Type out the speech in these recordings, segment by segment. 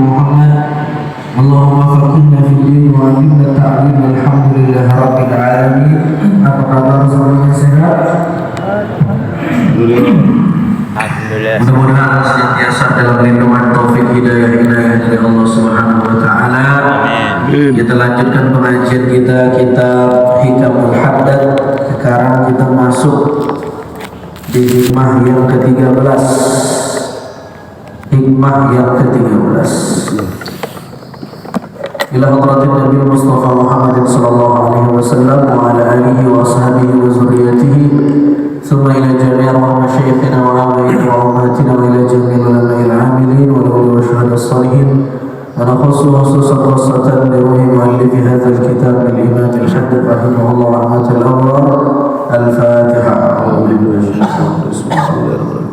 Muhammad. Allahumma faqihna fid din wa 'allimna ta'wil. Alhamdulillahi rabbil alamin. Apa kabar semuanya, sehat? Alhamdulillah. Mudah-mudahan senantiasa dalam lindungan taufik hidayah dari Allah Subhanahu wa taala. Amin. Kita lanjutkan pengajian kita kitab Hikamul Haddad. Sekarang kita masuk di hikmah yang ke-13. Hikmah yang ke-13. Ila hadratin Nabi Mustafa Muhammad sallallahu alaihi wasallam wa ala alihi wa ashabihi wa zurriyyatihi thumma ila jami' masyayikhina wa abaina wa ummatina wa ila jami' ulama'il 'amilin wa awliya wa syuhada as-salihin wa nakhussu khususan wasatan bi ruhi mu'allif hadzal kitab bil imam al-haddad rahimahullah rahmatal awwal. Al-Fatiha. A'udzu billahi minasyaitonir rajim.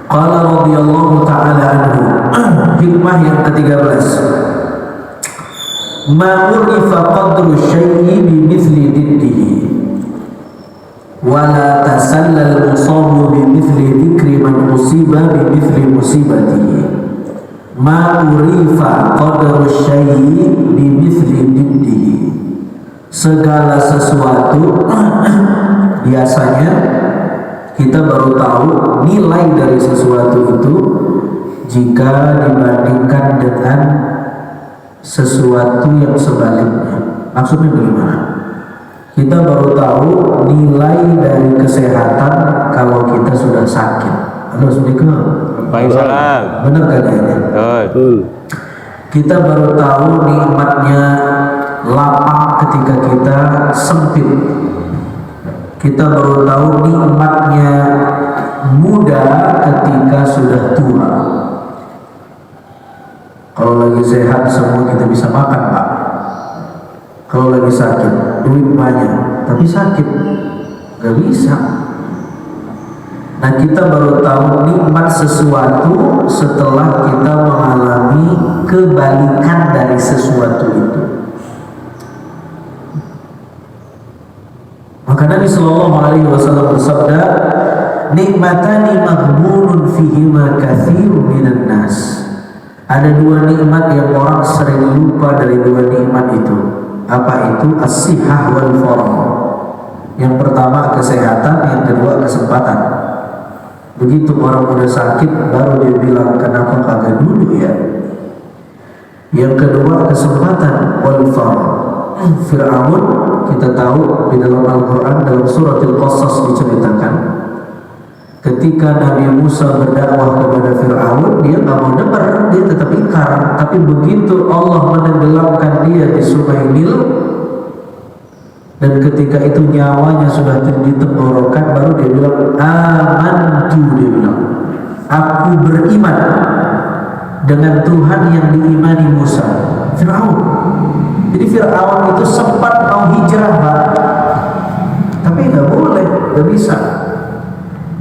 Qala radhiyallahu ta'ala anhu. Hikmah yang ke-13. Ma urifa qadru syai'i bimithli diddihi wa la tasallal musabu bimithli dhikri man musiba bimithli musibatihi. Ma urifa qadru syai'i bimithli diddihi. Segala sesuatu biasanya kita baru tahu nilai dari sesuatu itu jika dibandingkan dengan sesuatu yang sebaliknya. Maksudnya bagaimana? Kita baru tahu nilai dari kesehatan kalau kita sudah sakit. Assalamualaikum. Waalaikumsalam. Benar kan ini? Betul. Kita baru tahu nikmatnya lapang ketika kita sempit. Kita baru tahu nikmatnya muda ketika sudah tua. Kalau lagi sehat semua kita bisa makan, Pak. Kalau lagi sakit, duit banyak, tapi sakit gak bisa. Nah, kita baru tahu nikmat sesuatu setelah kita mengalami kebalikan dari sesuatu itu. Maka Nabi Sallallahu Alaihi Wasallam bersabda, nikmatani maghbunun fihima katsirun minan nas. Ada dua nikmat yang orang sering lupa dari dua nikmat itu. Apa itu? As-sihah wal farah. Yang pertama kesehatan, yang kedua kesempatan. Begitu orang udah sakit, baru dia bilang kenapa kagak dulu ya. Yang kedua kesempatan wal farah. Fir'aun kita tahu di dalam Al-Quran dalam surat Al-Qasas diceritakan ketika Nabi Musa berdakwah kepada Fir'aun, dia nggak mau dengar, dia tetap ingkar. Tapi begitu Allah menenggelamkan dia di sungai Nil dan ketika itu nyawanya sudah ditenggorokan, baru dia bilang amantu, dia bilang aku beriman dengan Tuhan yang diimani Musa. Fir'aun. Jadi Fir'aun itu sempat mau hijrah, Pak, tapi nggak boleh, nggak bisa.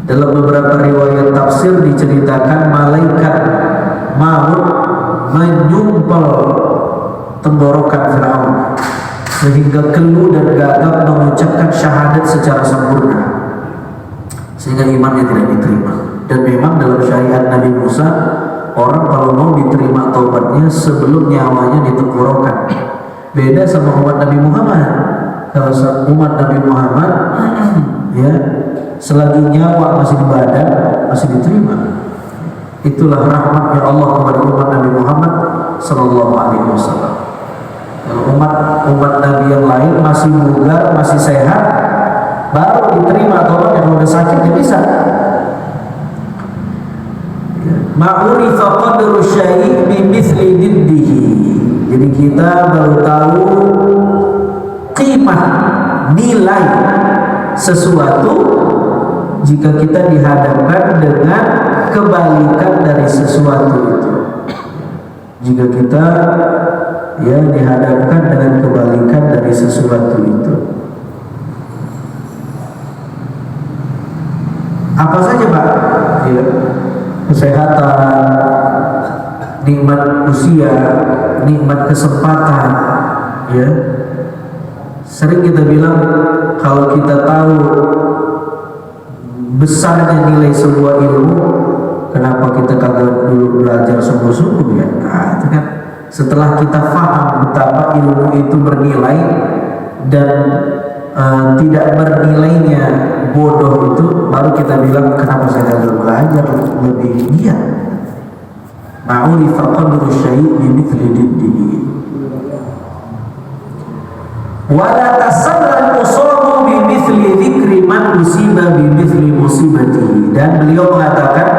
Dalam beberapa riwayat tafsir diceritakan malaikat maut menyumpal tenggorokan Fir'aun sehingga kelu dan gagap mengucapkan syahadat secara sempurna, sehingga imannya tidak diterima. Dan memang dalam syariat Nabi Musa, orang kalau mau diterima taubatnya sebelum nyawanya ditenggorokan. Beda sama umat Nabi Muhammad. Kalau umat Nabi Muhammad ya, selagi nyawa masih di badan masih diterima. Itulah rahmatnya Allah kepada umat Nabi Muhammad sallallahu alaihi wasallam. Kalau umat Nabi yang lain masih bugar, masih sehat, baru diterima. Kalau yang udah sakit dia bisa. Ma'urifa qadru syai' bimithli diddihi. Jadi kita baru tahu qimah, nilai sesuatu jika kita dihadapkan dengan kebalikan dari sesuatu itu. Jika kita ya dihadapkan dengan kebalikan dari sesuatu itu. Apa saja, Pak? Ya, kesehatan, nikmat usia, nikmat kesempatan, ya. Sering kita bilang kalau kita tahu besarnya nilai sebuah ilmu, kenapa kita kagak dulu belajar sungguh-sungguh ya? Nah, itu kan setelah kita paham betapa ilmu itu bernilai dan tidak bernilainya bodoh itu, baru kita bilang kenapa saya kagak belajar lebih giat. Ma'urifa qadru syai' bimithli diddihi. Wala tasarra al-musabu bimithli dzikri man usiba bimithli musibatihi. Dan beliau mengatakan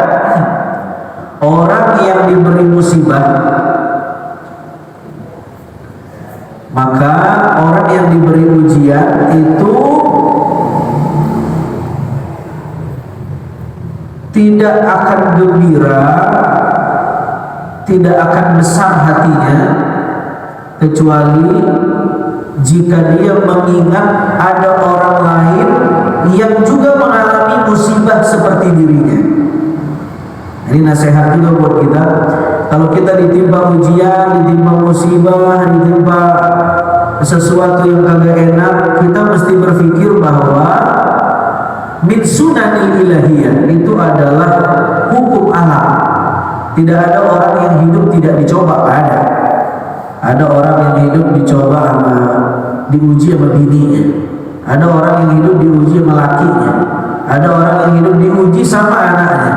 orang yang diberi musibah, maka orang yang diberi ujian itu tidak akan gembira, tidak akan besar hatinya, kecuali jika dia mengingat ada orang lain yang juga mengalami musibah seperti dirinya. Ini nasihat juga buat kita. Kalau kita ditimpa ujian, ditimpa musibah, ditimpa sesuatu yang kagak enak, kita mesti berpikir bahwa min sunanil ilahiyah, itu adalah hukum alam. Tidak ada orang yang hidup tidak dicoba, ada. Ada orang yang hidup dicoba diuji sama bininya. Ada orang yang hidup diuji sama lakinya. Ada orang yang hidup diuji sama anaknya.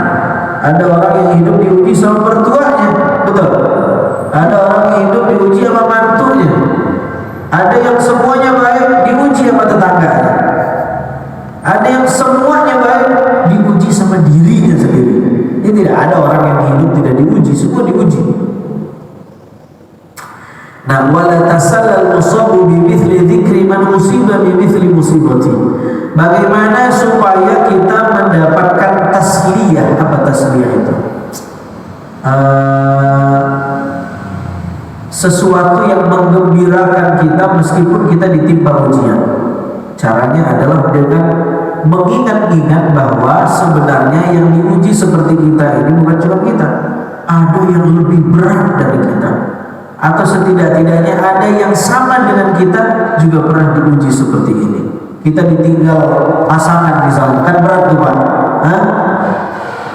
Ada orang yang hidup diuji sama mertuanya, betul. Ada orang yang hidup diuji sama mantunya. Ada yang semuanya baik diuji sama tetangganya. Ada yang semuanya baik diuji sama dirinya sendiri. Ini tidak ada orang yang hidup tidak diuji, semua diuji. Nah, wala tasallal musabu bimithli dzikri man usiba bimithli musibati. Bagaimana supaya kita mendapatkan tasliyah? Apa tasliyah itu? Sesuatu yang menggembirakan kita meskipun kita ditimpa ujian. Caranya adalah dengan mengingat-ingat bahwa sebenarnya yang diuji seperti kita ini bukan cuma kita, ada yang lebih berat dari kita, atau setidak-tidaknya ada yang sama dengan kita juga pernah diuji seperti ini. Kita ditinggal pasangan misalnya, kan berat tuh Pak.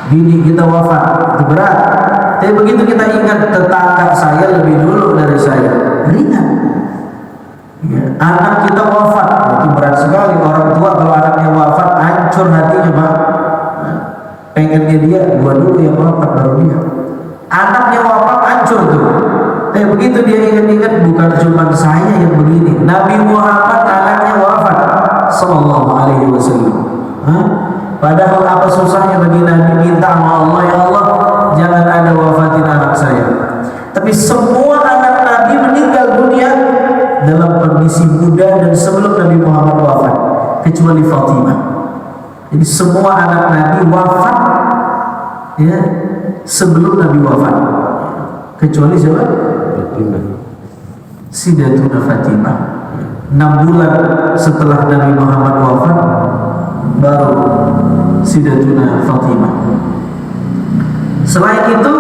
Bini kita wafat, itu berat. Tapi begitu kita ingat tetangga saya lebih dulu dari saya, ringan. Ya, anak kita wafat, itu berat sekali. Orang tua kalau anaknya wafat hancur hatinya Pak. Pengennya dia gua dulu yang wafat baru dia. Anaknya wafat hancur tuh. Begitu dia ingat-ingat, bukan cuma saya yang begini, Nabi Muhammad anaknya wafat sallallahu alaihi wasallam. Padahal apa susahnya bagi Nabi minta sama Allah, ya Allah jangan ada wafatin anak saya. Tapi semua anak Nabi meninggal dunia dalam kondisi muda dan sebelum Nabi Muhammad wafat, kecuali Fatimah. Jadi semua anak Nabi wafat ya sebelum Nabi wafat, kecuali siapa? Sayyidatuna Fatimah. 6 bulan setelah Nabi Muhammad wafat baru Sayyidatuna Fatimah. Selain itu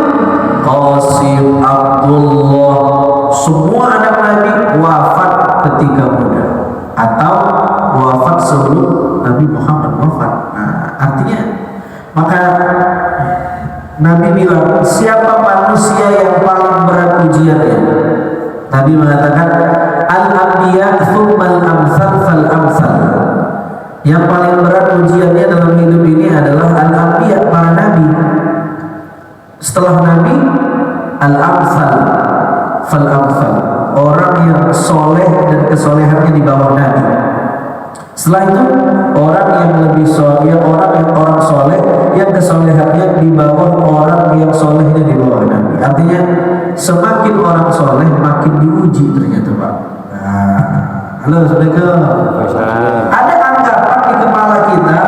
Qasim, Abdullah, semua anak Nabi wafat ketika muda atau wafat sebelum Nabi Muhammad wafat. Nah, artinya maka Nabi bilang, siapa manusia yang paling berat ujiannya? Nabi mengatakan, al-anbiya tsummal amsal fal amsal. Yang paling berat ujiannya dalam hidup ini adalah al-anbiya, para nabi. Setelah nabi, al-amsal fal amsal. Orang yang soleh dan kesolehannya di bawah nabi. Setelah itu orang yang lebih soleh, orang soleh yang kesolehannya di bawah orang yang solehnya di bawah Nabi. Artinya semakin orang soleh makin diuji ternyata Pak. Nah, halo Assalamualaikum. Ada anggapan di kepala kita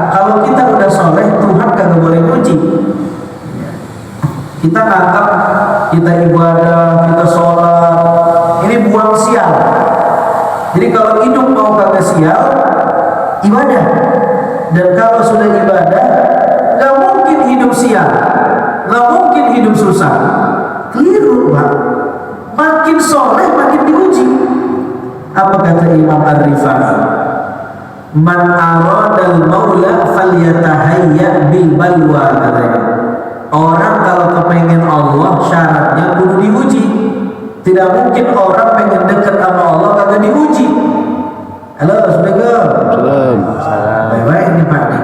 kalau kita udah soleh Tuhan kagak boleh uji. Kita anggap kita ibadah, kita sholat, ini buang sial. Jadi kalau hidup mau kagak sial, ibadah. Dan kalau sudah ibadah, gak mungkin hidup sial, gak mungkin hidup susah. Keliru Pak. Makin soleh makin diuji. Apa kata Imam Ar-Rifai? Man aradal maula falyatahayya bil balwa, katanya. Orang kalau kepengen Allah syaratnya kudu diuji. Tidak mungkin orang pengen dekat sama Allah kagak diuji. Halo, Assalamualaikum. Salam. Baik-baik nih Pak nih.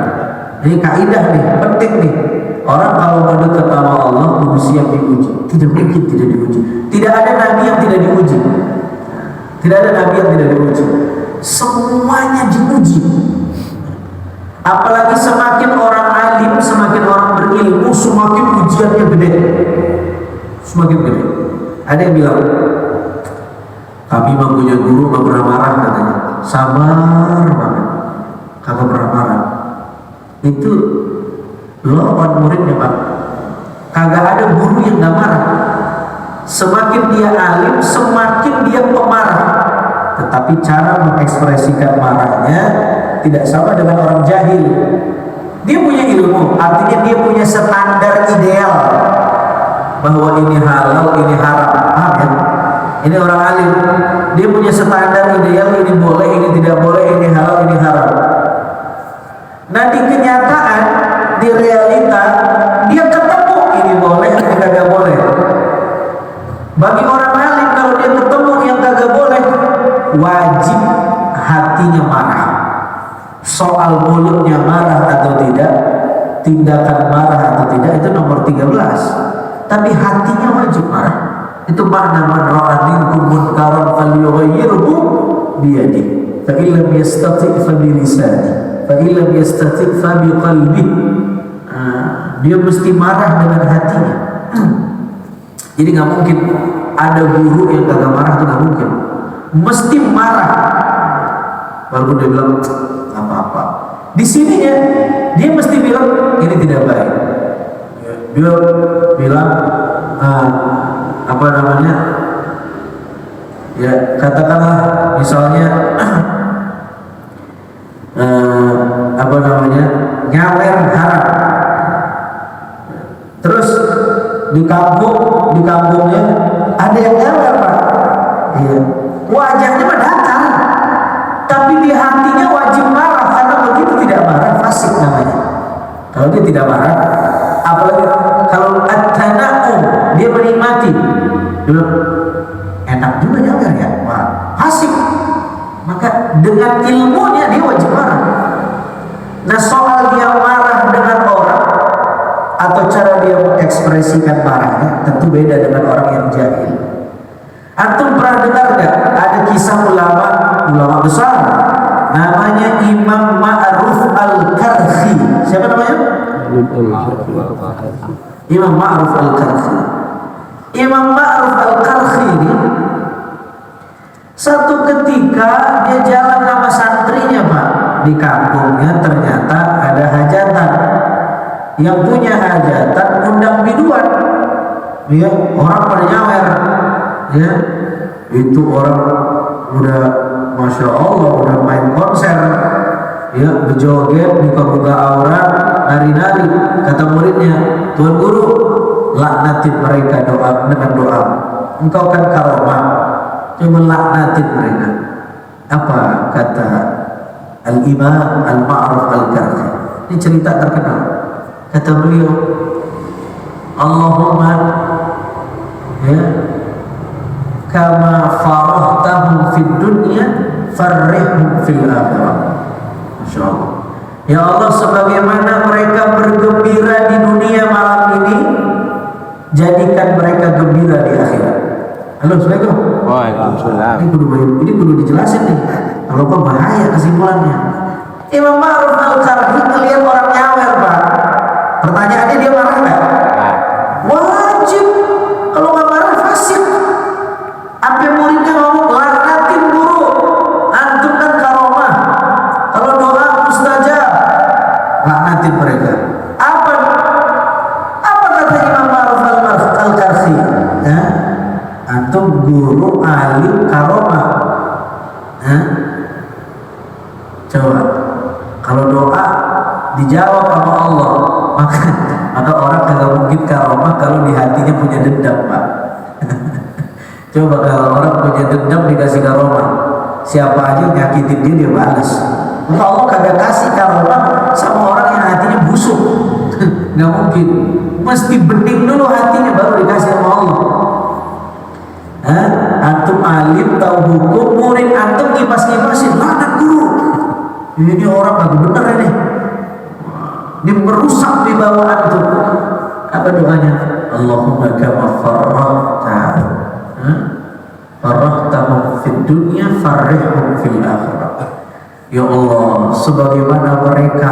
Ini kaidah nih, penting nih. Orang kalau mau dekat sama Allah kudu siap diuji. Tidak mungkin tidak diuji. Tidak ada nabi yang tidak diuji. Tidak ada nabi yang tidak diuji. Semuanya diuji. Apalagi semakin orang alim, semakin orang berilmu, semakin ujiannya gede. Semakin gede. Ada yang bilang, kami mah punya guru gak pernah marah, katanya. Sabar banget, kagak pernah marah. Itu lawan muridnya Pak. Kagak ada guru yang gak marah. Semakin dia alim, semakin dia pemarah. Tetapi cara mengekspresikan marahnya tidak sama dengan orang jahil. Dia punya ilmu, artinya dia punya standar ideal bahwa ini halal, ini haram. Paham ya? Ini orang alim, dia punya standar ideal, ini boleh, ini tidak boleh, ini halal, ini haram. Nah di kenyataan, di realita, dia ketemu ini boleh, ini kagak boleh. Bagi orang alim kalau dia ketemu yang kagak boleh, wajib hatinya marah. Soal mulutnya marah atau tidak, tindakan marah atau tidak, itu nomor 13. Tapi hatinya wajib marah. Itu makna man ra'a minkum munkaran falyughayyirhu biyadihi, fa in lam yastati' fa bi lisanihi, fa in lam yastati' fa bi qalbihi. Dia mesti marah dengan hatinya. Jadi nggak mungkin ada guru yang kagak marah, itu nggak mungkin. Mesti marah. Walaupun dia bilang apa-apa. Di sininya dia mesti bilang ini tidak baik. Dia bilang apa namanya? Ya katakanlah misalnya apa namanya? Nyawer haram. Terus di kampungnya ada yang nyawer Pak. Iya. Wajahnya mah datar, tapi di hatinya wajib marah, karena begitu tidak marah fasik namanya. Kalau dia tidak marah, apalagi kalau at-tana'um, dia menikmati, dia enak juga nyawer ya, wah fasik. Maka dengan ilmunya dia wajib marah. Nah soal dia marah dengan orang atau cara dia mengekspresikan marahnya tentu beda dengan orang yang jahil. Antum pernah dengar gak ada kisah ulama besar namanya Imam Ma'ruf Al-Karhi? Siapa namanya? Imam Ma'ruf Al-Karhi. Imam Ma'ruf Al-Karhi ini satu ketika dia jalan sama santrinya Pak, di kampungnya ternyata ada hajatan. Yang punya hajatan undang biduan, ya, orang pada nyawer, ya, itu orang udah masya Allah udah main konser, ya, berjoget, buka-buka aurat, nari-nari. Kata muridnya, Tuan Guru, laknatin mereka doa dengan doa. Engkau kan karomah, coba laknatin mereka. Apa kata Al-Imam Al-Ma'ruf Al-Karhi? Ini cerita terkenal. Kata beliau, Allahumma, ya, kama farahtahum fid dunya farrihhum fil akhirah. Masya Allah. Ya Allah, sebagaimana mereka bergembira di dunia malam ini, jadikan mereka gembira di akhirat. Halo, Assalamualaikum. Waalaikumsalam. Ini kudu dijelasin nih. Kalau kok bahaya kesimpulannya. Imam Ma'ruf Al-Karhi ngelihat orang nyawer Pak. Pertanyaannya dia marah nggak? Wajib. Kalau nggak marah fasik. Sampai muridnya ngomong laknatin guru. Antum kan karomah. Kalau doa mustajab, laknatin mereka. Apa kata Imam Ma'ruf Al-Karhi? Ya? Antum guru alim karomah. Coba kalau doa dijawab sama Allah, maka orang kagak mungkin karomah kalau di hatinya punya dendam Pak. Coba kalau orang punya dendam dikasih karomah, siapa aja yang nyakitin dia, dia balas. Maka Allah kagak kasih karomah sama orang yang hatinya busuk. Nggak mungkin. Mesti bening dulu hatinya baru dikasih sama Allah. Antum alim, tahu hukum, murid antum ngipas-ngipasin, laknat guru. Ini orang kagak bener ini. Dia merusak di bawah antum. Apa doanya? Allahumma kama farrahta farrahtahum fid dunya farrihhum fil akhirah. Ya Allah, sebagaimana mereka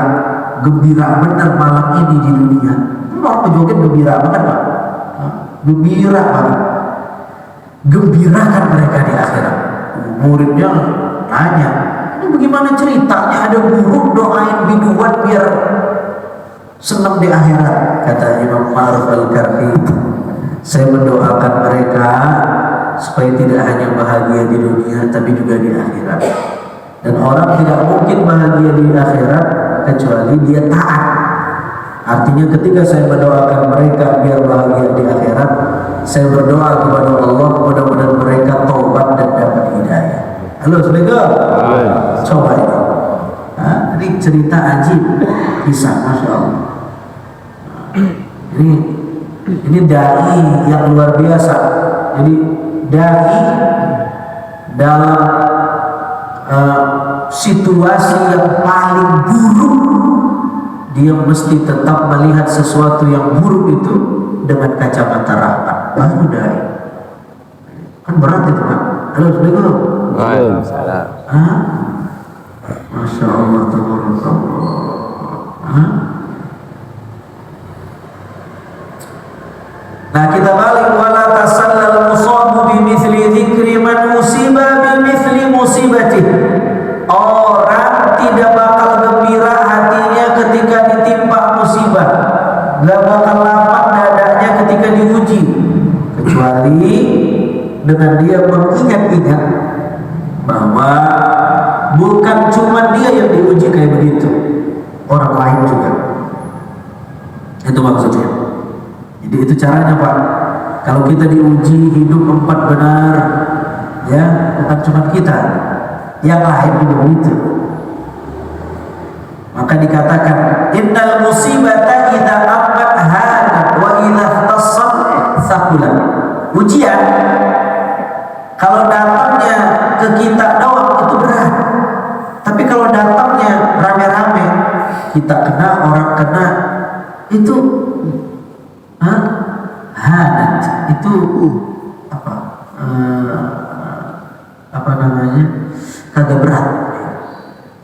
gembira benar malam ini di dunia. Orang joget gembira banget, Pak. Gembira banget. Gembirakan mereka di akhirat. Muridnya tanya, ini bagaimana ceritanya ada guru doain biduan biar senang di akhirat? Kata Imam Ma'ruf Al-Karhi, saya mendoakan mereka supaya tidak hanya bahagia di dunia tapi juga di akhirat. Dan orang tidak mungkin bahagia di akhirat kecuali dia taat. Artinya ketika saya mendoakan mereka biar bahagia di akhirat, saya berdoa kepada Allah mudah-mudahan mereka taubat dan dapat hidayah. Halo, Assalamualaikum. Coba ini. Ini cerita ajib, kisah, masya Allah. Ini dai yang luar biasa. Jadi dai dalam situasi yang paling buruk, dia mesti tetap melihat sesuatu yang buruk itu dengan kacamata rahmat. Baru dai. Kan berat itu, Pak. Halo, Assalamualaikum. Waalaikumsalam. Masya Allah, tabarakallah. Nah, kita balik, wala tasallal musabu bimithli dzikri man usiba bimithli musibatih. Orang tidak bakal gembira hatinya ketika ditimpa musibah, gak bakal lapang dadanya ketika diuji, kecuali dengan dia mengingat-ingat bahwa bukan cuma dia yang diuji kayak begitu, orang lain juga. Itu maksudnya. Jadi itu caranya, Pak. Kalau kita diuji hidup 4 benar, ya bukan cuma kita, yang lain juga begitu. Maka dikatakan innal musibata idza ammat hanat wa idza tasab saqulan. Ujian kalau datangnya ke kita doang itu berat. Tapi kalau datangnya rame-rame, kita kena, orang kena, itu hanat, itu apa namanya, kagak berat.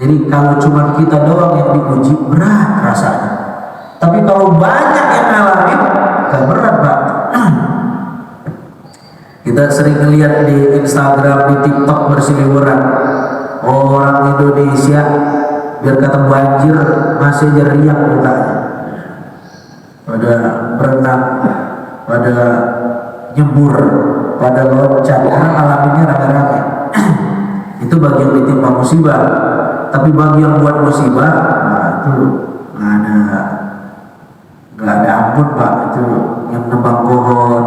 Jadi kalau cuma kita doang yang diuji, berat rasanya. Tapi kalau banyak yang ngalamin, gak berat, Pak. Kita sering lihat di Instagram, di TikTok berseliweran orang Indonesia biar kata banjir masih aja riak mukanya, pada berenang, pada nyebur, pada loncat, karena alaminnya rame-rame. Itu bagi yang ditimpa musibah. Tapi bagi yang buat musibah, nah itu nggak ada ampun, Pak. Itu yang nebang pohon,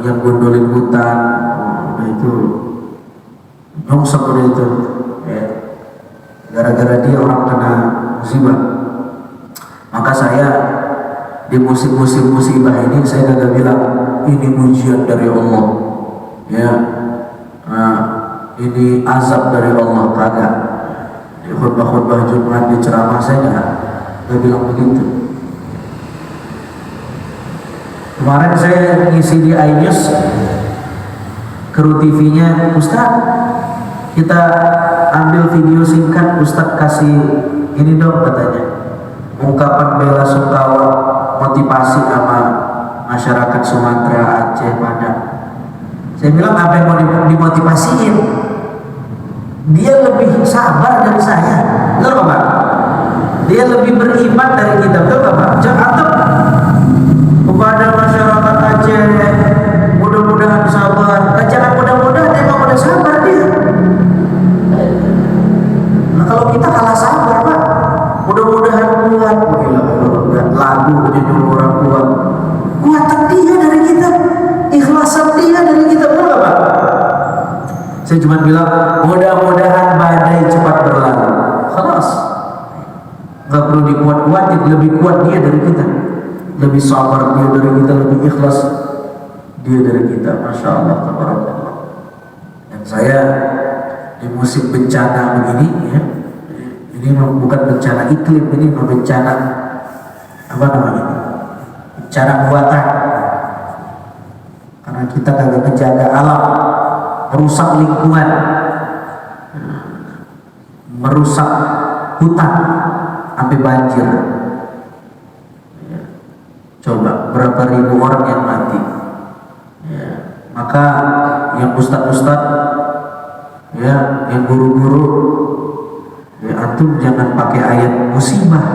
yang gondolin hutan, itu nyongsep itu, ya. Gara-gara dia orang kena musibah. Maka saya di musim-musim musibah ini saya kagak bilang ini ujian dari Allah, ya, ini azab dari Allah, kagak. Di khutbah-khutbah Jumat, di ceramah saya nggak bilang begitu. Kemarin saya ngisi di iNews, kru TV-nya, Ustaz, kita ambil video singkat, Ustaz kasih ini dong, katanya, ungkapan bela sungkawa motivasi sama masyarakat Sumatera, Aceh, Padang. Saya bilang apa yang mau dimotivasiin? Dia lebih sabar dari saya, betul Pak? Dia lebih beriman dari kita, betul Pak? Jangan kepada masyarakat Aceh, mudah-mudahan sabar. Jangan mudah-mudahan, emang udah sabar dia. Nah kalau kita kalah sabar, Pak, mudah-mudahan kuat. Lagu judul orang kuat. Kuatan dia dari kita, ikhlasan dia dari kita, betul Pak? Saya cuma bilang mudah-mudahan kuatin, lebih kuat dia dari kita, lebih sabar dia dari kita, lebih ikhlas dia dari kita. Masya Allah, tabarakallah. Dan saya di musim bencana begini ya, ini bukan bencana iklim, ini bencana apa namanya, bencana buatan, karena kita kagak menjaga alam, merusak lingkungan, merusak hutan sampai banjir. Coba berapa ribu orang yang mati ya. Maka yang ustadz-ustadz ya, yang guru-guru ya, antum jangan pakai ayat musibah,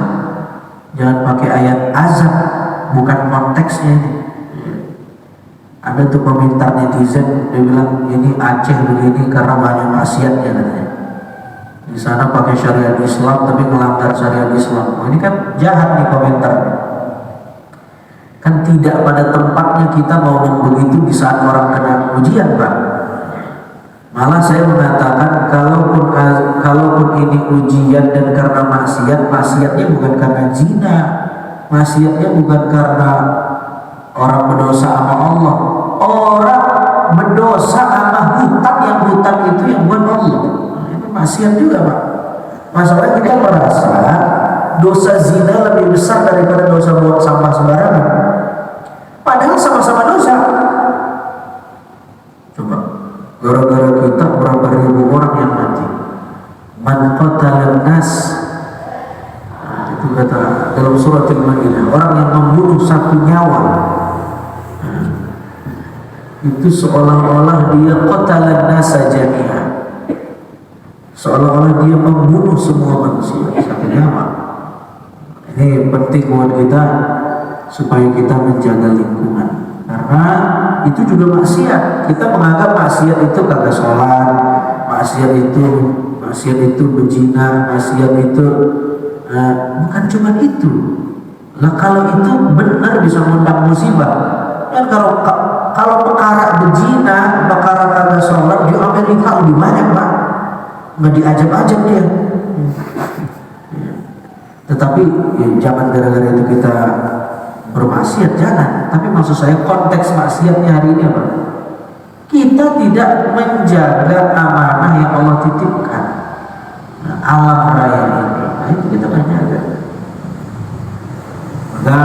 jangan pakai ayat azab, bukan konteksnya ini ya. Ada tuh komentar netizen, dia bilang ini Aceh begini karena banyak maksiatnya katanya. Di sana pakai syariat Islam tapi melanggar syariat Islam. Oh, ini kan jahat nih komentar. Kan tidak pada tempatnya kita ngomong begitu di saat orang kena ujian, Pak. Malah saya mengatakan kalaupun ini ujian dan karena maksiat, maksiatnya bukan karena zina, maksiatnya bukan karena orang berdosa sama Allah. Orang berdosa sama hutan itu yang buat Allah. Itu maksiat juga, Pak. Masalahnya kita merasa dosa zina lebih besar daripada dosa buang sampah sembarangan. Padahal sama-sama dosa. Coba, gara-gara kita berapa ribu orang yang mati. Man qatalan nas, itu kata dalam surat Al-Maidah, orang yang membunuh satu nyawa, itu seolah-olah dia qatalan nasa jami'a, seolah-olah dia membunuh semua manusia satu nyawa. Ini penting buat kita supaya kita menjaga lingkungan, karena itu juga maksiat. Kita menganggap maksiat itu kagak sholat, maksiat itu berzina, maksiat itu bukan cuma itu. Nah kalau itu benar bisa mengundang musibah. Kan kalau perkara berzina, perkara kagak sholat di Amerika lebih banyak, Pak. Nggak diajak-ajak dia. Tetapi ya, jangan gara-gara itu kita bermaksiat, jangan. Tapi maksud saya konteks maksiatnya hari ini apa? Kita tidak menjaga amanah yang Allah titipkan. Nah, alam raya ini, nah, itu kita nggak jaga. Maka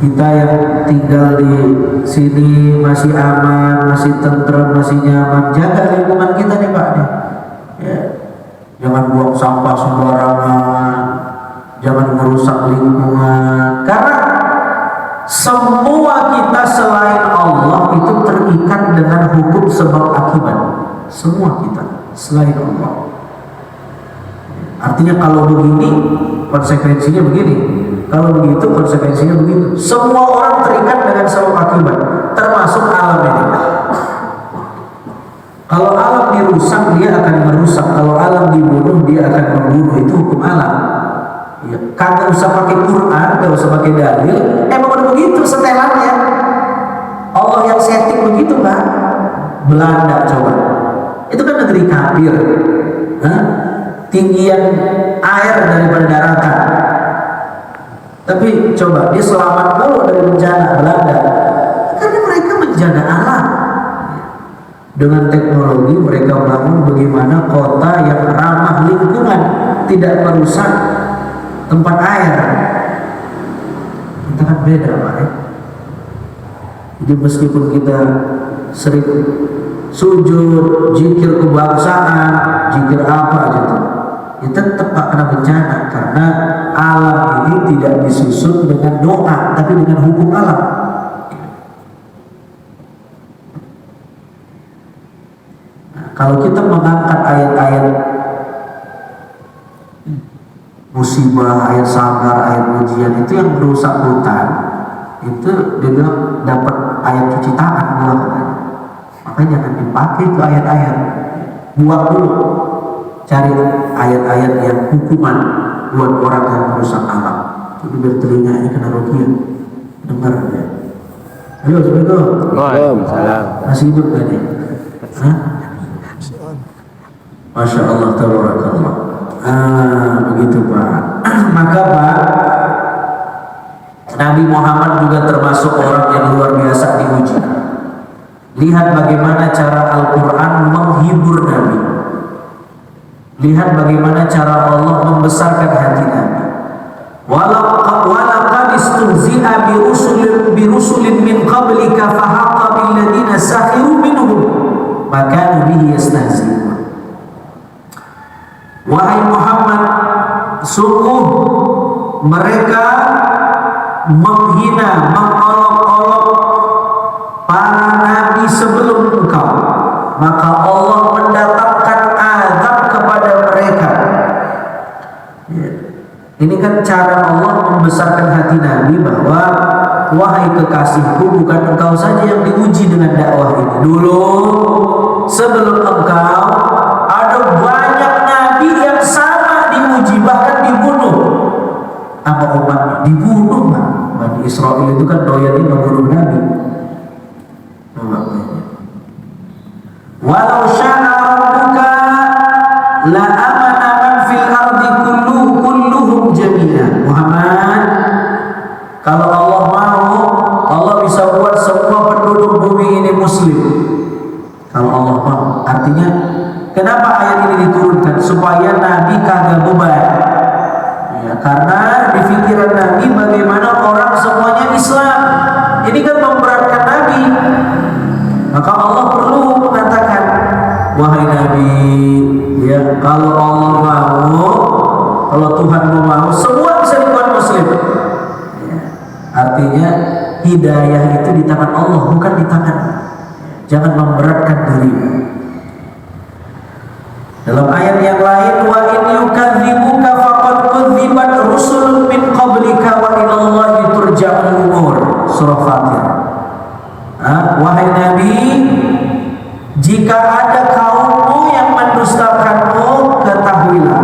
kita yang tinggal di sini masih aman, masih tentrem, masih nyaman, jaga lingkungan kita nih, Pak nih. Ya. Jangan buang sampah sembarangan, jangan merusak lingkungan, karena semua kita selain Allah itu terikat dengan hukum sebab akibat. Semua kita selain Allah. Artinya kalau begini konsekuensinya begini, kalau begitu konsekuensinya begitu. Semua orang terikat dengan sebab akibat, termasuk alam ini. Kalau alam dirusak, dia akan merusak. Kalau alam dibunuh, dia akan membunuh. Itu hukum alam. Ya, kagak usah pakai Quran, kagak usah pakai dalil. Emang udah begitu setelannya. Allah yang setting begitu, Pak. Belanda coba. Itu kan negeri kafir. Tinggian air daripada daratan. Tapi coba dia selamat mulu dari bencana Belanda. Karena mereka menjaga alam. Dengan teknologi mereka bangun bagaimana kota yang ramah lingkungan, tidak merusak tempat air. Kita kan beda, Pak ya. Jadi meskipun kita sering sujud, zikir kebangsaan, zikir apa aja tuh, kita tetap kena bencana karena alam ini tidak disusun dengan doa, tapi dengan hukum alam. Kalau kita mengangkat ayat-ayat musibah, ayat sabar, ayat ujian, itu yang merusak hutan, itu dia bilang dapat ayat cuci tangan buat katanya. Makanya jangan dipakai itu ayat-ayat, buang dulu, cari ayat-ayat yang hukuman buat orang yang merusak alam. Jadi biar telinganya kena rukiah, dengar ya. Ayo, assalamualaikum. Waalaikumsalam. Masih hidup gak nih? Hah? Masya Allah, tabarakallah. Begitu, Pak. Maka Pak, Nabi Muhammad juga termasuk orang yang luar biasa diuji. Lihat bagaimana cara Al-Quran menghibur Nabi. Lihat bagaimana cara Allah membesarkan hati Nabi. Walaqad istuhzi'a birusulin min qablika fahaqqa billadina sakhiru minhum maka bihi yastahzi'un. Wahai Muhammad, sungguh mereka menghina, mengolok-olok para nabi sebelum engkau, maka Allah mendatangkan azab kepada mereka. Ini kan cara Allah membesarkan hati Nabi bahwa wahai kekasihku, bukan engkau saja yang diuji dengan dakwah ini. Dulu sebelum engkau ada banyak nabi yang sama diuji, bahkan dibunuh. Apa umatnya? Dibunuh, Pak. Bani Israel itu kan doyannya membunuh Nabi. Walau syaa rabbuka la amana man fil ardi kulluhum jami'an. Muhammad, kalau Allah mau, Allah bisa buat semua penduduk bumi ini muslim. Kalau Allah mau. Artinya kenapa ayat ini diturunkan? Supaya Nabi kagak beban. Ya, karena di pikiran Nabi bagaimana orang semuanya Islam. Ini kan memberatkan Nabi. Maka Allah perlu mengatakan, wahai Nabi, ya, kalau Allah mau, kalau Tuhan mau, semua bisa dibuat muslim. Ya, artinya hidayah itu di tangan Allah, bukan di tangan. Jangan memberatkan diri. Dalam ayat yang lain, wa in yukadzibuka faqad kudzibat rusulun min qablika wa ilallahi turja'ul umur. Surah Fatir. Wahai Nabi, jika ada kaummu yang mendustakanmu, ketahuilah,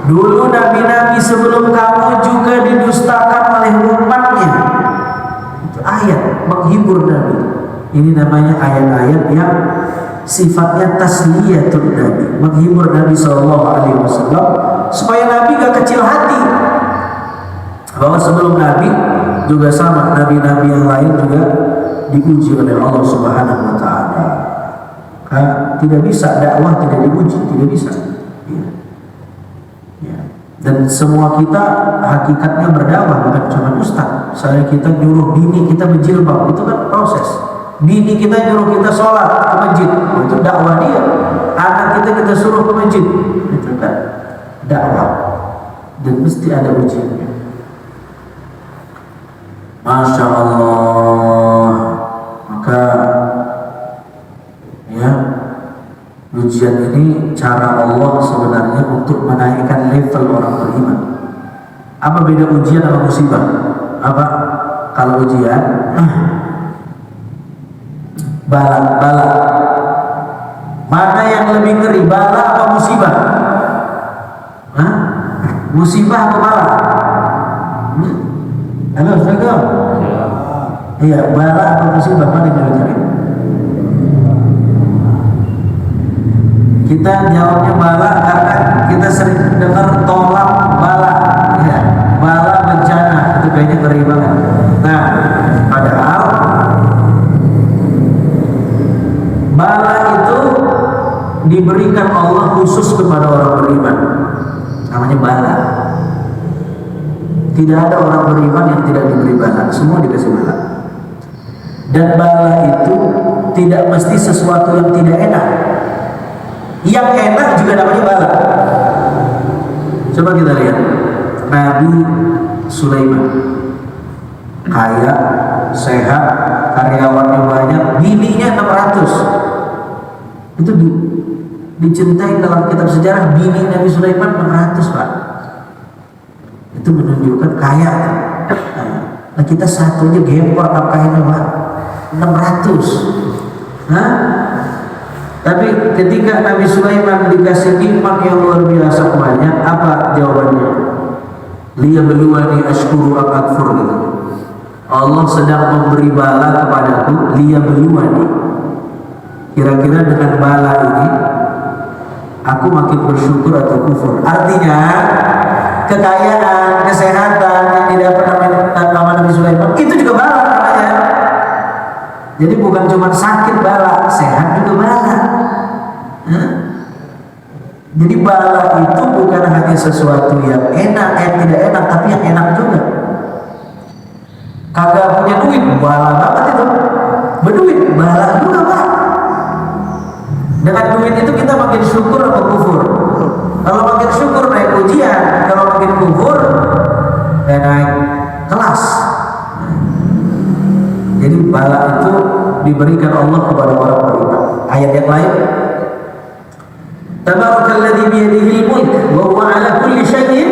dulu nabi-nabi sebelum kamu juga didustakan oleh umatnya. Itu ayat menghibur Nabi. Ini namanya ayat-ayat yang sifatnya tasliyatun Nabi, menghibur Nabi SAW supaya Nabi gak kecil hati bahwa sebelum Nabi juga sama, nabi-nabi yang lain juga diuji oleh Allah Subhanahu wa Ta'ala. Tidak bisa dakwah tidak diuji, tidak bisa. Ya. Ya. Dan semua kita hakikatnya berdakwah, bukan cuma ustaz. Saya kita nyuruh bini kita berjilbab, itu kan proses. Bini kita nyuruh kita sholat ke masjid, itu dakwah dia. Anak kita suruh ke masjid, itu kan dakwah. Dan mesti ada ujiannya. Masya Allah. Maka ya, ujian ini cara Allah sebenarnya untuk menaikkan level orang beriman. Apa beda ujian sama musibah? Apa? Kalau ujian bala. Mana yang lebih ngeri, bala apa musibah? Hah? Musibah atau bala? Halo, Assalamualaikum. Iya, bala apa musibah, mana yang lebih ngeri? Kita jawabnya bala karena kita sering dengar tolak bala. Ya, bala bencana, itu kayaknya ngeri banget. Nah, padahal bala itu diberikan Allah khusus kepada orang beriman. Namanya bala. Tidak ada orang beriman yang tidak diberi bala. Semua dikasih bala. Dan bala itu tidak mesti sesuatu yang tidak enak. Yang enak juga namanya bala. Coba kita lihat Nabi Sulaiman, kaya, sehat, karyawannya banyak, bininya 600. Itu dicintai dalam kitab sejarah, bini Nabi Sulaiman 600, Pak. Itu menunjukkan kaya. Nah, kita satu aja gempor nafkahnya, Pak, 600. Hah? Tapi ketika Nabi Sulaiman dikasih nikmat yang luar biasa banyak, apa jawabannya? Liyabluwani ashkuru am akfur, gitu. Allah sedang memberi bala kepadaku, liyabluwani. Kira-kira dengan bala ini aku makin bersyukur atau kufur. Artinya kekayaan, kesehatan yang didapat sama Nabi Sulaiman itu juga bala namanya. Jadi bukan cuma sakit bala, sehat juga bala. Jadi bala itu bukan hanya sesuatu yang enak, yang tidak enak, tapi yang enak juga. Kagak punya duit, bala banget itu. Berduit, bala juga Pak. Dengan duit itu kita makin syukur atau kufur? Kalau makin syukur naik ujian, kalau makin kufur naik kelas. Jadi bala itu diberikan Allah kepada orang beriman. Ayat yang lain, Tabarakalladzi biyadihil mulk wa huwa ala kulli syai'in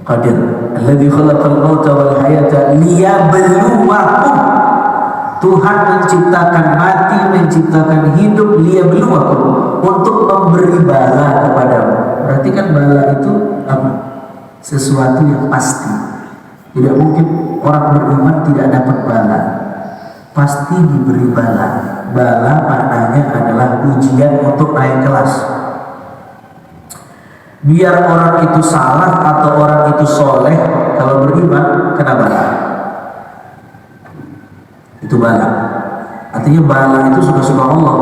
qadir. Alladzi khalaqal mauta wal hayata liyabluwakum. Tuhan menciptakan mati, menciptakan hidup, liyabluwakum, untuk memberi bala kepadamu. Berarti kan bala itu apa? Sesuatu yang pasti. Tidak mungkin orang beriman tidak dapat bala. Pasti diberi bala. Bala maknanya adalah ujian untuk naik kelas. Biar orang itu salah atau orang itu soleh, kalau beriman kena bala. Itu bala. Artinya bala itu suka-suka Allah.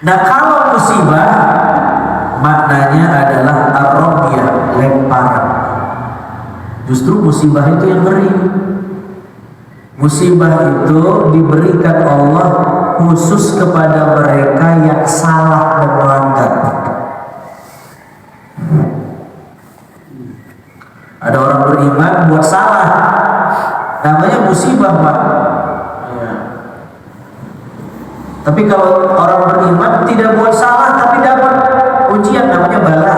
Nah kalau musibah maknanya adalah ar-ramyah, lemparan. Justru musibah itu yang ngeri. Musibah itu diberikan Allah khusus kepada mereka yang salah dan melanggar. Ada orang beriman buat salah, namanya musibah Pak. Tapi kalau orang beriman tidak buat salah tapi dapat ujian, namanya bala.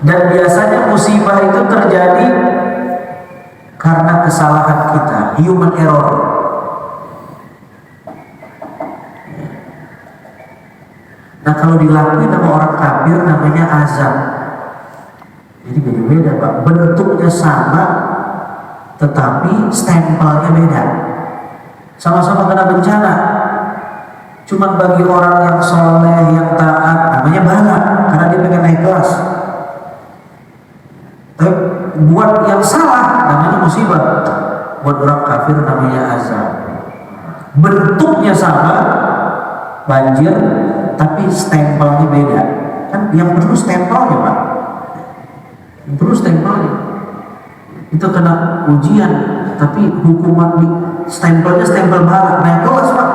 Dan biasanya musibah itu terjadi karena kesalahan kita, human error. Nah kalau dilakuin sama orang kafir namanya azab. Jadi beda-beda Pak, bentuknya sama tetapi stempelnya beda. Sama-sama kena bencana, cuman bagi orang yang soleh, yang taat namanya bala karena dia pengen naik kelas. Tapi buat yang salah namanya musibah, buat orang kafir namanya azab. Bentuknya sama, banjir, tapi stempelnya beda. Kan yang perlu stempelnya Pak, yang perlu stempelnya. Itu kena ujian, tapi hukuman di stempelnya stempel bala, naik kelas Pak.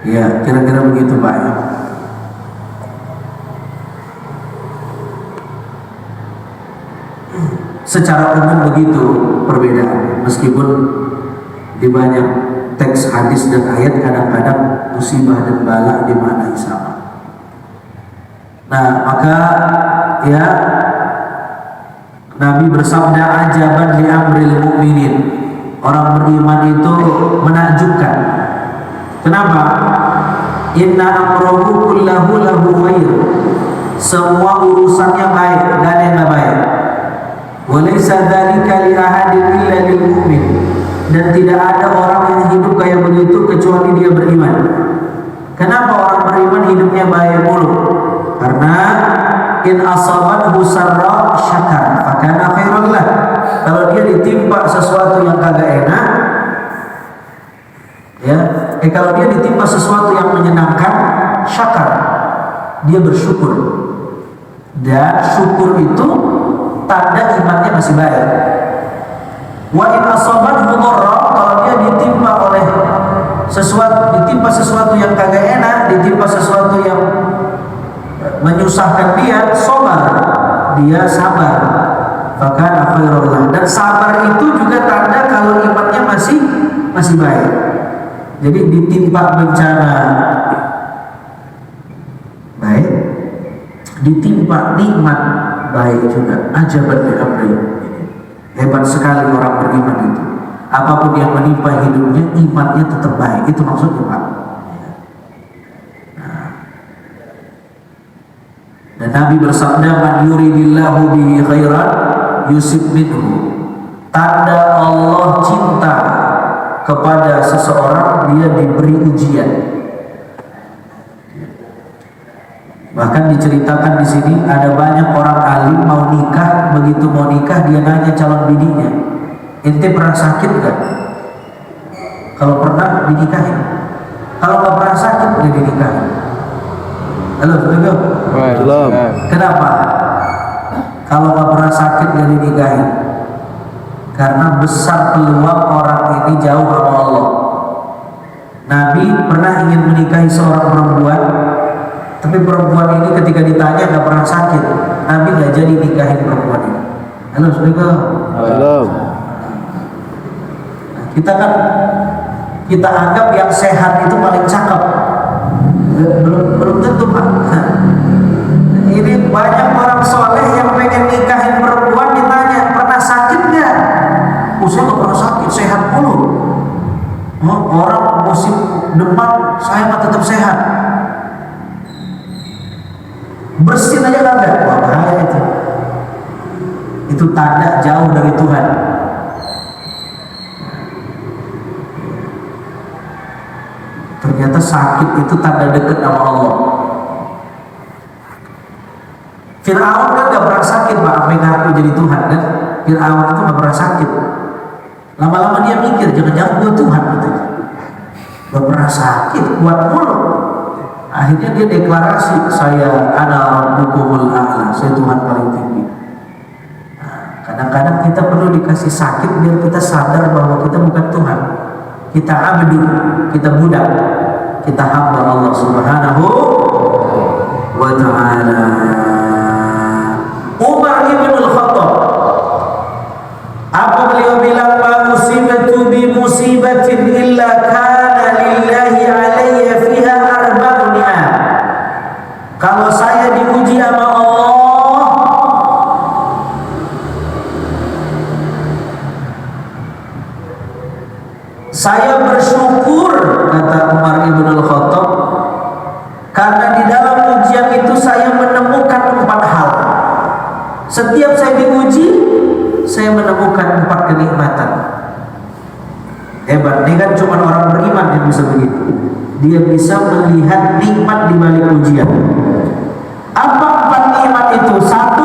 Ya kira-kira begitu Pak ya. Secara umum begitu perbedaan, meskipun di banyak teks hadis dan ayat kadang-kadang musibah dan bala dimaknai sama. Nah maka ya Nabi bersabda, ajaban li amril mu'minin, orang beriman itu menakjubkan. Kenapa? Inna amrohu kullahu lahu khair, semua urusannya baik, gak ada yang gak baik. Walaysa dzalika li ahadin illa lil mu'min, dan tidak ada orang yang hidup kayak begitu kecuali dia beriman. Kenapa orang beriman hidupnya baik mulu? Karena in asabathu sarra syakar fakana khairan lah. Kalau dia ditimpa sesuatu yang kagak enak, ya, kalau dia ditimpa sesuatu yang menyenangkan, syakar, dia bersyukur. Dan syukur itu tanda imannya masih baik. Wa in asabathu dharra, kalau dia ditimpa oleh ditimpa sesuatu yang kagak enak, ditimpa sesuatu yang menyusahkan dia, sabar, dia sabar, fakana khairan lah. Dan sabar itu juga tanda kalau imannya masih baik. Jadi ditimpa bencana baik, ditimpa nikmat baik juga. Ajaban li amri. Hebat sekali orang beriman itu. Apapun yang menimpa hidupnya, imannya tetap baik. Itu maksudnya Pak. Dan Nabi bersabda, man yuridillahu bihi khairan yusib minhu. Tanda Allah cinta kepada seseorang, dia diberi ujian. Bahkan diceritakan di sini ada banyak orang alim mau nikah, begitu mau nikah dia nanya calon bininya, ente pernah sakit nggak? Kalau pernah dinikahin, kalau nggak pernah sakit nggak dinikahin. Halo, setuju? Belum. Kenapa? Kalau nggak pernah sakit nggak dinikahin? Karena besar peluang orang ini jauh sama Allah. Nabi pernah ingin menikahi seorang perempuan, tapi perempuan ini ketika ditanya nggak pernah sakit, Nabi nggak jadi nikahin perempuan ini. Halo, Assalamualaikum. Belum. Kita anggap yang sehat itu paling cakep. Belum tentu, Pak. Ini banyak orang soleh yang pengen nikahin perempuan, ditanya pernah sakit nggak? Saya nggak pernah sakit, sehat mulu. Orang musim demam, saya mah tetap sehat. Bersin aja kagak, wah bahaya itu. Itu tanda jauh dari Tuhan. Ternyata sakit itu tanda dekat sama Allah. Fir'aun kan gak pernah sakit, Pak, sampai ngaku jadi Tuhan kan. Fir'aun itu gak pernah sakit. Lama-lama dia mikir, jangan-jangan gue Tuhan gitu. Gak pernah sakit, kuat mulu. Akhirnya dia deklarasi, saya ana rabbukumul a'la, saya Tuhan paling tinggi. Nah, kadang-kadang kita perlu dikasih sakit biar kita sadar bahwa kita bukan Tuhan. Kita abdu, kita budak, kita hamba Allah Subhanahu wa ta'ala. Umar ibn al-Khattab, apa beliau bilang? Ma musibatu bi musibatin illa kana lillahi alayya fiha arba'u ni'am. Kalau saya diuji sama Allah, saya bersyukur, kata Umar ibn al-Khattab, karena di dalam ujian itu saya menemukan 4 hal. Setiap saya diuji, saya menemukan 4 kenikmatan. Hebat, ini kan cuma orang beriman yang bisa begitu. Dia bisa melihat nikmat di balik ujian. Apa 4 nikmat itu? 1,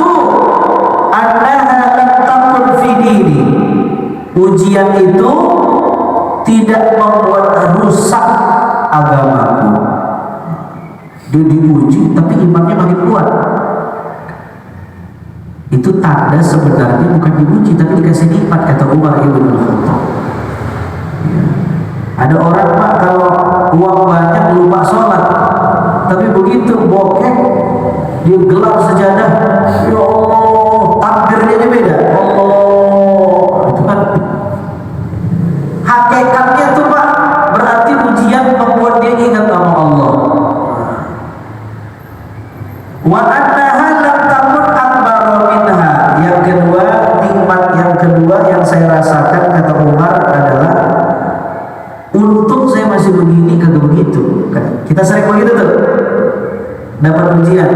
annaha lam takun fi dini. Ujian itu tidak membuat rusak agamaku. Dia diuji tapi imannya makin kuat. Itu tanda sebenarnya bukan diuji tapi dikasih nikmat, kata Umar ibn al-Khattab. Ya. Ada orang, Pak, kalau uang banyak lupa sholat, tapi begitu bokeh dia gelar sejadah, ya Allah, takbirnya dia beda. Allah, itu kan hakikatnya tuh, Pak, berarti ujian membuat dia ingat sama Allah. Wa annaha lam takun akbar minha. Yang kedua, nikmat yang kedua yang saya rasakan, kata Umar, adalah untung saya masih begini kagak begitu. Kita sering begitu tuh, dapat ujian,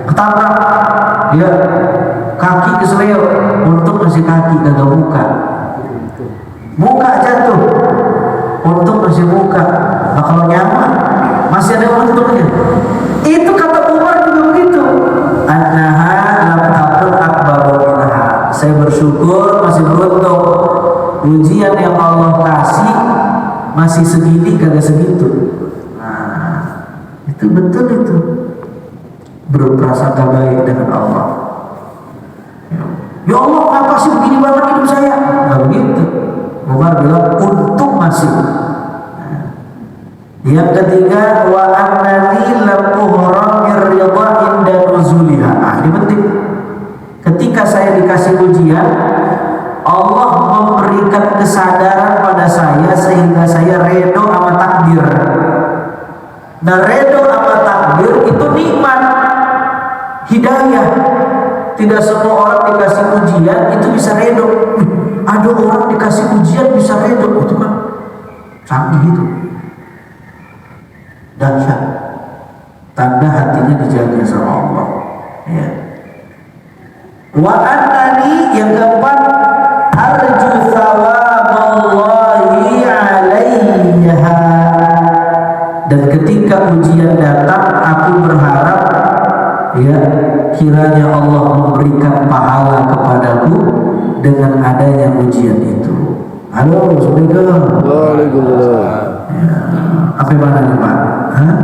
ketabrak, dia kaki kesleo, untung masih kaki kagak buka. Muka jatuh, untung masih muka. Nah, kalau nyaman masih ada untungnya. Itu kata Umar juga begitu. Annaha lam takun akbaru minha. Saya bersyukur masih beruntung. Ujian yang Allah kasih masih segini kagak segitu. Nah, itu betul itu. Berprasangka baik dengan Allah. Ya Allah, kenapa sih begini banget hidup saya? Nggak begitu. Umar bilang untung masih. Yang ketiga, wa annani lam uhramir ridha inda nuzuliha. Ini penting. Ketika saya dikasih ujian, Allah memberikan kesadaran pada saya sehingga saya redo sama takdir. Nah, redo sama takdir itu nikmat, hidayah. Tidak semua orang dikasih ujian itu bisa redo. Ada orang dikasih ujian bisa redo, itu kan canggih itu. Dahsyat. Tanda hatinya dijaga sama Allah. Ya. Wa annani, yang keempat, arju thawaballahi alaiha. Dan ketika ujian datang, aku berharap kiranya Allah memberikan pahala kepadaku dengan adanya ujian itu. Halo, Assalamualaikum. Waalaikumsalam. Ya, apa mana nih Pak? Hah?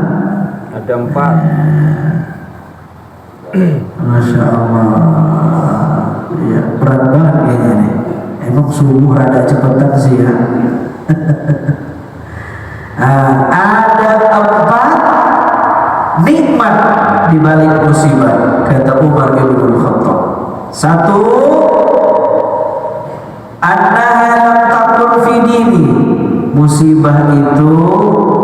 Ada 4. Masya Allah. Ya, berat banget kayaknya nih. Emang subuh rada cepetan sih ya. Ada 4 nikmat di balik musibah, kata Umar bin Khattab. 1, annaha lam takun fi dini, musibah itu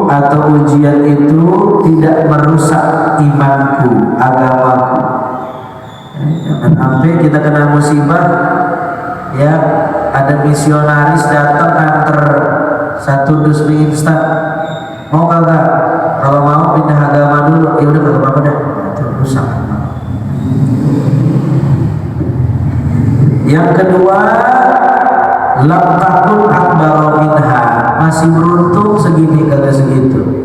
atau ujian itu tidak merusak imanku, agamaku. Jangan sampai kita kena musibah, ya ada misionaris datang antar 1 dus mie instan, mau kagak? Kalau mau pindah agama dulu, ya udah kagak apa-apa dah, itu rusak. Yang kedua, lam takun akbar minha, masih beruntung segini kagak segitu.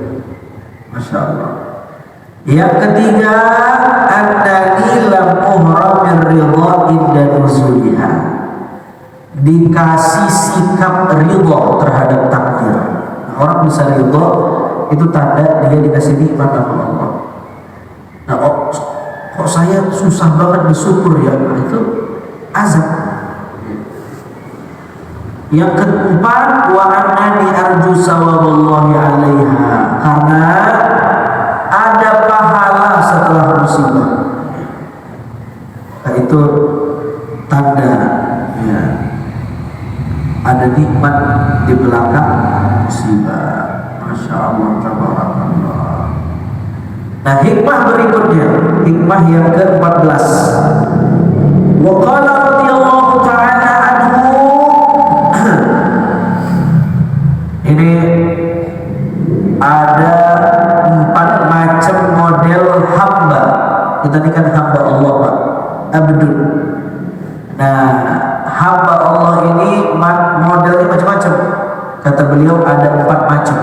Masya Allah. Yang ketiga, annani lam uhram min ridha inda nuzuliha, dikasih sikap ridha terhadap takdir. Orang bisa ridha itu tanda dia dikasih nikmat sama Allah. Nah, kok saya susah banget bersyukur ya, nah, itu azab. Yang keempat, wa annani arju sawaballahi 'alaiha, karena ada pahala setelah musibah. Nah, itu tanda ya, ada nikmat di belakang musibah. Masya Allah, tabarakallah. Nah, hikmah berikutnya, hikmah yang ke-14. Wa qala radhiyallahu ta'ala anhu, ini ada 4 macam model hamba. Kita ini kan hamba Allah, Pak, abdul. Nah, hamba Allah ini modelnya macam-macam. Kata beliau ada 4 macam.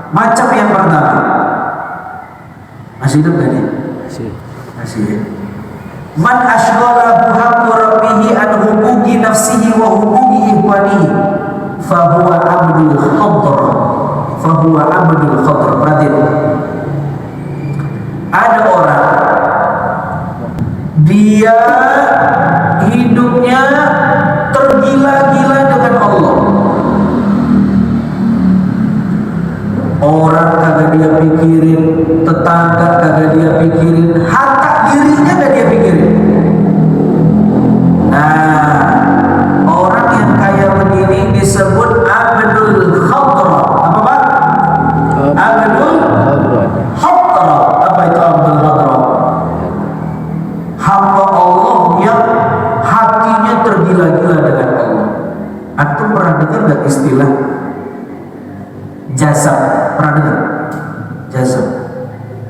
Macam yang pertama, masih hidup gak nih? Masih. Man ashghalahu haqqu rabbih an huquqi nafsihi wa huquqi ihwanihi fahuwa abdul khadr. Fahuwa abdul khadr. Berarti ada orang, dia hidupnya tergila-gila dengan Allah. Orang kagak dia pikirin, tetangga kagak dia pikirin, harta dirinya kagak dia pikirin. Nah, orang yang kaya begini disebut abdul khadra. Apa Pak? Abdul khadra. Apa itu abdul khadra? Hamba Allah yang hatinya tergila-gila dengan Allah. Antum pernah dengar gak istilah jasad? Pernah dengar? Jasad.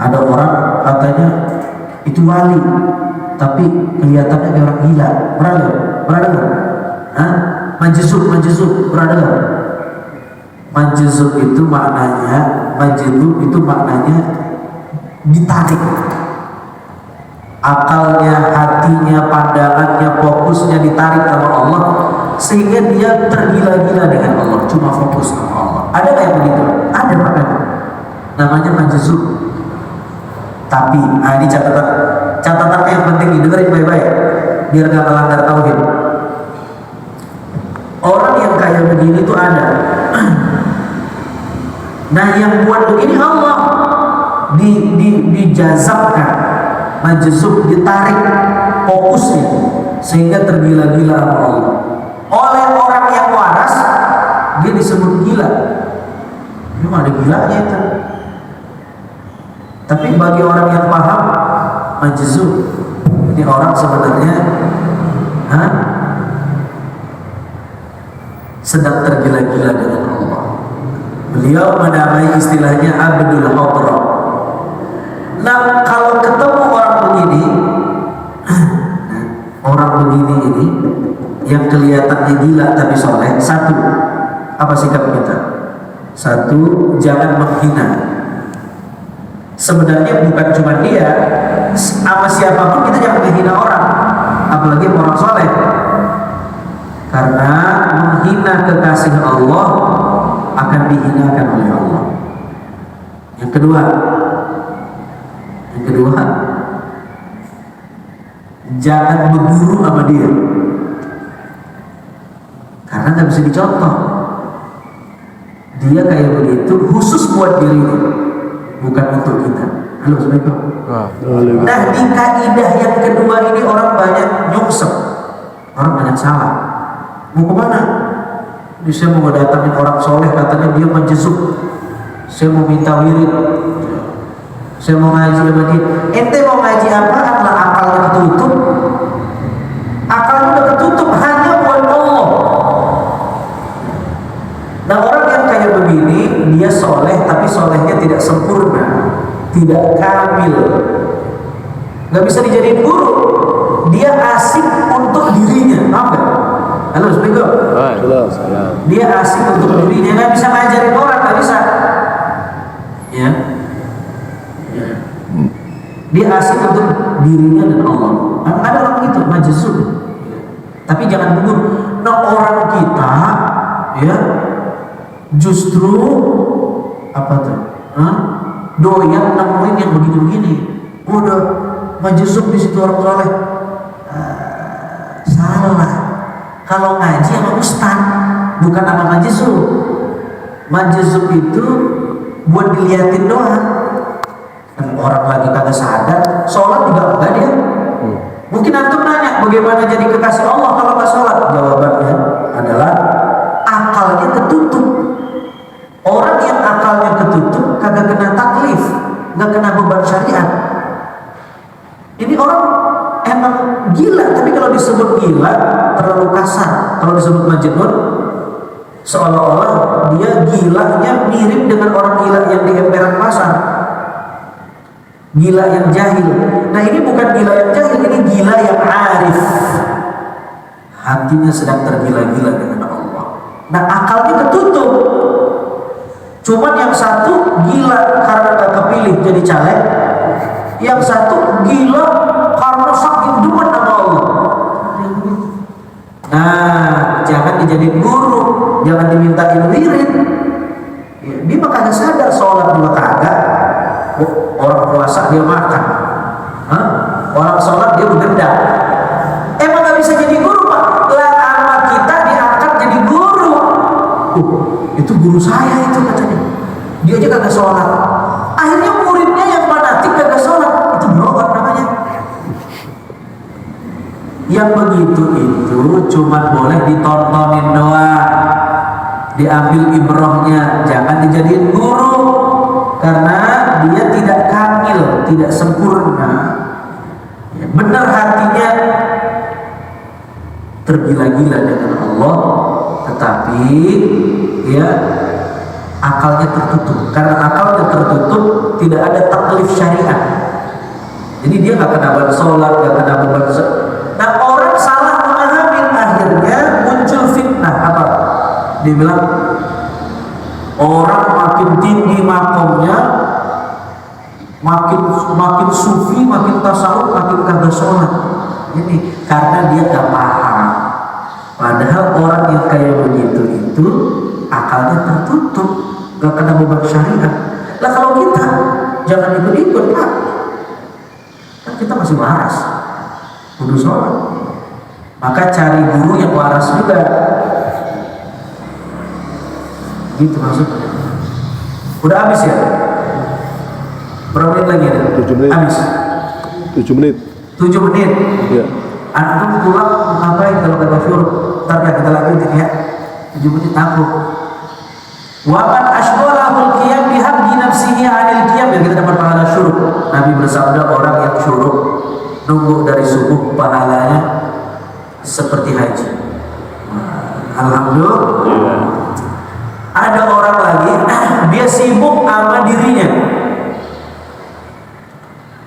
Ada orang katanya itu wali, tapi kelihatannya kayak orang gila. Pernah dengar? Pernah dengar? Hah? Majzub, pernah dengar? Majzub itu maknanya ditarik. Akalnya, hatinya, pandangannya, fokusnya ditarik sama Allah, sehingga dia tergila-gila dengan Allah, cuma fokus sama Allah. Ada kayak begitu? Ada makanya. Namanya majzub. Tapi, ini catatannya yang penting didengarin baik-baik, biar gak melanggar tauhid. Orang yang kayak begini tuh ada. Nah, yang buat begini Allah dijazabkan, majzub, ditarik fokusnya sehingga tergila-gila sama Allah. Oleh orang yang waras, dia disebut gila. Memang ada gilanya itu. Tapi bagi orang yang paham, majzub, ini orang sebenarnya sedang tergila-gila dengan Allah. Beliau menamai istilahnya abdul khadra. Nah, kalau ketemu orang begini, ini yang kelihatannya gila tapi soleh, 1, apa sikap kita? 1, jangan menghina. Sebenarnya bukan cuma dia, sama siapapun kita jangan menghina orang, apalagi orang soleh, karena menghina kekasih Allah akan dihinakan oleh Allah. Yang kedua, jangan berguru sama dia, karena nggak bisa dicontoh. Dia kayak begitu khusus buat dirinya, bukan untuk kita. Halo, Assalamualaikum. Nah, di kaidah yang kedua ini orang banyak nyungsep, orang banyak salah. Mau kemana? Saya mau datangin orang soleh, katanya dia menjezuk. Saya mau minta wirid, saya mau ngaji sama dia. Ente mau ngaji apaan lah, akalnya ketutup. Akalnya udah ketutup hanya buat Allah. Nah, orang yang kayak begini, dia soleh tapi solehnya tidak sempurna, tidak kamil, nggak bisa dijadiin guru. Dia asik untuk dirinya, paham nggak? Halo, Assalamualaikum. Dia asik untuk dirinya, nggak bisa ngajarin orang, nggak bisa. Ya. Dia asik untuk dirinya dan Allah. Ada orang itu majzub, tapi jangan gugur. Nah, orang kita, ya, justru apa tuh? Doyan nemuin yang begini-begini. Udah majzub di situ orang soleh. Salah. Kalau ngaji sama ustaz, bukan sama majzub. Majzub itu buat diliatin doang. Dan orang lagi kagak sadar, sholat juga enggak dia. Mungkin antum nanya, bagaimana jadi kekasih Allah kalau nggak sholat? Jawabannya adalah akalnya ketutup. Orang yang akalnya ketutup kagak kena taklif, nggak kena beban syariat. Ini orang emang gila, tapi kalau disebut gila terlalu kasar. Kalau disebut majnun, seolah-olah dia gilanya mirip dengan orang gila yang di emperan pasar, gila yang jahil. Nah, ini bukan gila yang jahil, ini gila yang arif, hatinya sedang tergila-gila dengan Allah. Nah, akalnya ketutup. Cuman yang satu gila karena gak kepilih jadi caleg, yang satu gila karena saking demen sama Allah. Nah, jangan dijadiin guru, jangan dimintain wirid. Ya, dia mah kagak sadar sholat juga kagak. Orang puasa dia makan, orang sholat dia berdendam. Emang gak bisa jadi guru, Pak? Lah anak kita diangkat jadi guru. Itu guru saya itu katanya. Dia aja kagak sholat. Akhirnya muridnya yang fanatik kagak sholat. Itu berobat namanya. Yang begitu itu cuma boleh ditontonin doang, diambil ibrohnya, jangan dijadiin guru, karena dia tidak kamil, tidak sempurna. Benar hatinya tergila-gila dengan Allah, tetapi ya akalnya tertutup. Karena akalnya tertutup, tidak ada taklif syariat. Jadi dia nggak kena beban sholat, nggak kena beban. Nah, orang salah memahami, akhirnya muncul fitnah. Apa? Dia bilang orang makin tinggi makomnya, makin sufi, makin tasawuf, makin kagak sholat. Ini karena dia gak paham. Padahal orang yang kayak begitu itu akalnya tertutup, gak kena beban syariat. Lah kalau kita jangan ikut-ikut, Pak. Kan kita masih waras, kudu sholat. Maka cari guru yang waras juga. Gitu maksudnya. Udah habis ya? Berapa menit lagi ya? 7 menit. Habis. 7 menit. 7 menit. Ya. Antum pulang ngapain kalau kagak syuruk? Ntar kita lanjutin ya. 7 menit aku. Wa man ashghalahul qiyam bihabdi nafsihi 'anil qiyam, yang kita dapat pahala syuruk. Nabi bersabda, orang yang syuruk nunggu dari subuh pahalanya seperti haji. Alhamdulillah. Iya. Ada orang lagi dia sibuk sama dirinya.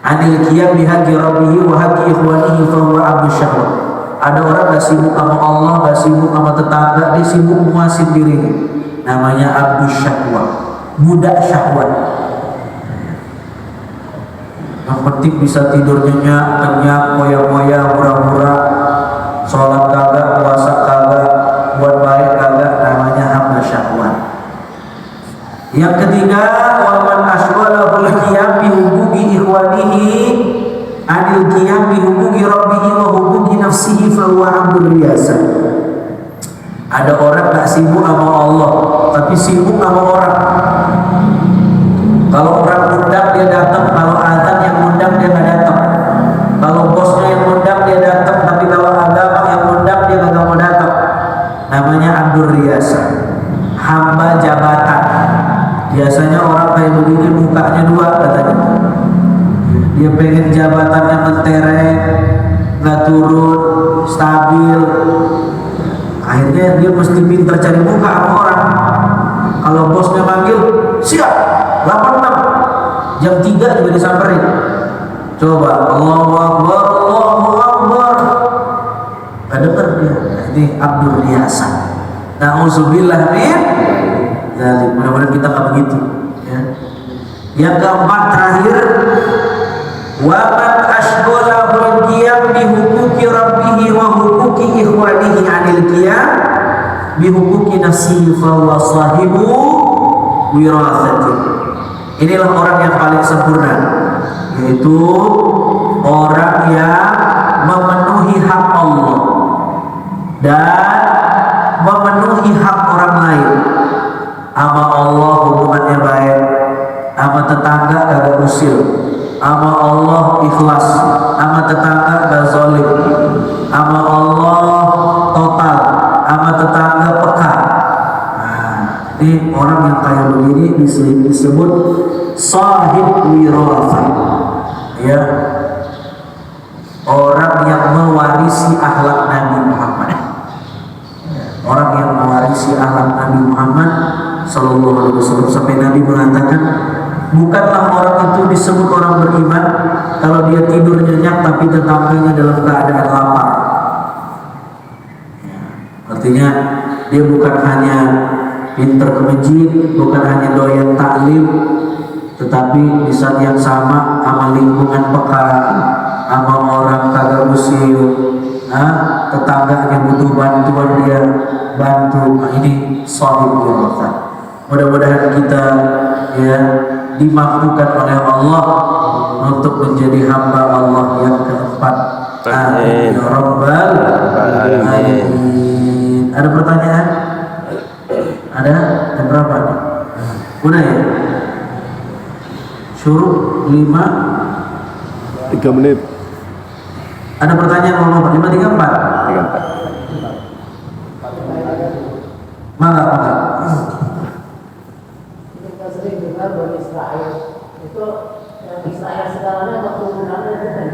Anil qiyam bihaqqi rabbihi wa haqqi ikhwanihi fa huwa abdu syahwat. Ada orang gak sibuk sama Allah, gak sibuk sama tetangga, dia sibuk muasin dirinya. Namanya abdu syahwat, budak syahwat. Yang penting bisa tidur nyenyak, kenyang, moya-moya, murah-murah, sholat kagak, puasa kagak, buat baik kagak, namanya hamba syahwat. Yang ketiga, waman asghalahul qiyam bi huquqi ikhwanihi anil qiyam bi huquqi rabbihi wa huquqi nafsihi fa huwa abdul riyasa. Ada orang tak sibuk sama Allah, tapi sibuk sama orang. Kalau orang undang dia datang, kalau azan yang undang dia nggak datang. Kalau bosnya yang undang dia datang, tapi kalau agama yang undang dia nggak mau datang. Namanya abdur riyasa, hamba jabatan. Biasanya orang kayak begini mukanya dua katanya. Dia pengen jabatannya mentereng, nggak turun, stabil. Akhirnya dia mesti pintar cari muka sama orang. Kalau bosnya manggil, siap, 86 jam 3 juga disamperin. Coba Allahu Akbar, Allahu Akbar, gak denger dia. Ini abdur riyasa. Na'udzubillah min dzalik. Mudah-mudahan kita gak begitu ya. Yang keempat terakhir, wa man ashghalahul qiyam bi huquqi rabbihi wa huquqi ikhwanihi 'anil qiyam bi huquqi nafsihi fa huwa sahibu wirathati. Inilah orang yang paling sempurna, yaitu orang yang memenuhi hak Allah dan memenuhi hak orang lain. Sama Allah hubungannya baik, sama tetangga kagak usil, sama Allah ikhlas, sama tetangga gak zalim, sama Allah total, sama tetangga peka. Ini orang yang kayak begini disebut sahib wirafah, ya, orang yang mewarisi akhlak Nabi Muhammad. Orang yang mewarisi akhlak Nabi Muhammad Sallallahu Alaihi Wasallam, sampai Nabi mengatakan, bukanlah orang itu disebut orang beriman kalau dia tidur nyenyak tapi tetangganya dalam keadaan lapar. Artinya dia bukan hanya pintar ke masjid, bukan hanya doyan taklim, tetapi di saat yang sama sama lingkungan peka, sama orang kagak usil, tetangganya butuh bantuan dia bantu. Ini sahib wirafah. Mudah-mudahan kita ya dimampukan oleh Allah untuk menjadi hamba Allah yang keempat. Amin ya rabbal alamin. Ada pertanyaan? Ada? Jam berapa nih? Udah ya? Syuruk 3 menit. Ada pertanyaan mau 534? 34. Maka. Kita sering dengar bahwa Israel itu yang Israel segalanya keturunannya itu kan.